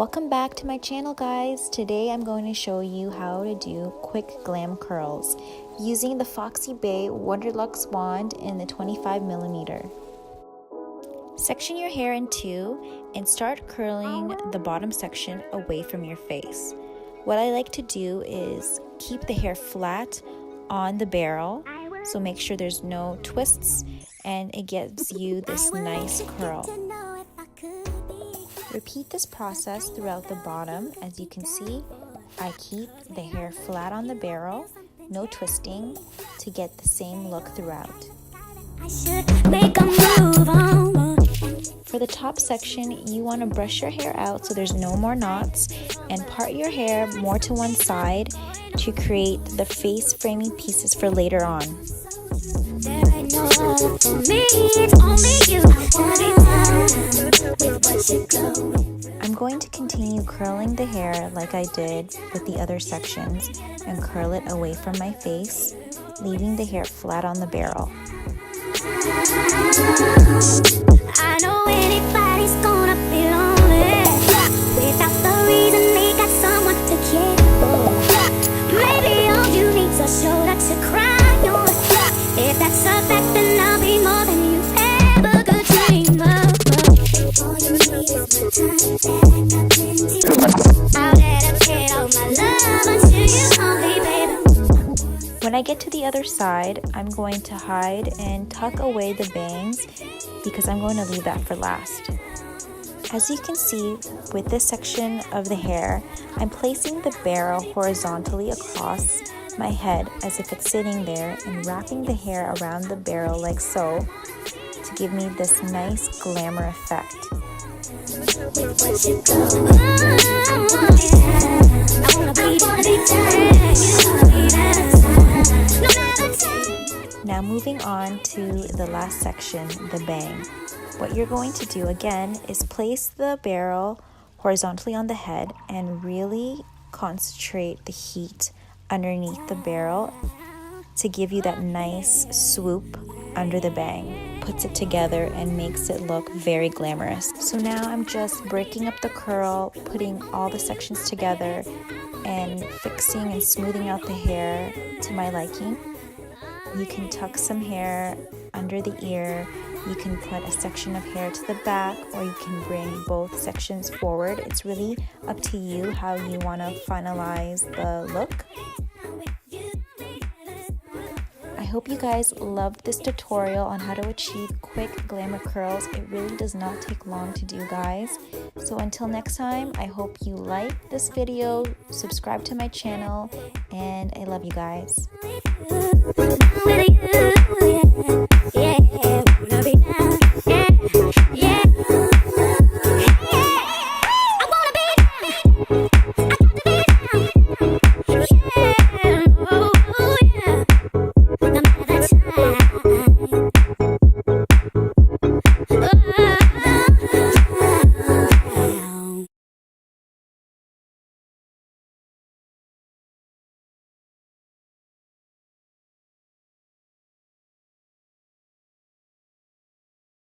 Welcome back to my channel, guys. Today I'm going to show you how to do quick glam curls using the FoxyBae Wanderlux wand in the 25mm. Section your hair in two and start curling the bottom section away from your face. What I like to do is keep the hair flat on the barrel, so make sure there's no twists and it gives you this nice curl. Repeat this process throughout the bottom. As you can see, I keep the hair flat on the barrel, no twisting, to get the same look throughout. For the top section, you want to brush your hair out so there's no more knots and part your hair more to one side to create the face framing pieces for later on. I'm going to continue curling the hair like I did with the other sections and curl it away from my face, leaving the hair flat on the barrel. I know anybody's gonna be lonely without the reason they got someone to care for. Maybe all you need's a shoulder to cry on. If that's a fact, then I'll be more than you ever could dream of. All you need is my time and I'll dedicate all my love unto you only, baby. When I get to the other side, I'm going to hide and tuck away the bangs because I'm going to leave that for last. As you can see, with this section of the hair, I'm placing the barrel horizontally across my head as if it's sitting there and wrapping the hair around the barrel like so to give me this nice glamour effect. Now moving on to the last section, the bang. What you're going to do again is place the barrel horizontally on the head and really concentrate the heat underneath the barrel to give you that nice swoop under the bang. Puts it together and makes it look very glamorous. So now I'm just breaking up the curl, putting all the sections together and fixing and smoothing out the hair to my liking. You can tuck some hair under the ear, you can put a section of hair to the back, or you can bring both sections forward. It's really up to you how you want to finalize the look. I hope you guys loved this tutorial on how to achieve quick glamour curls. It really does not take long to do, guys. So until next time, I hope you like this video, subscribe to my channel, and I love you guys.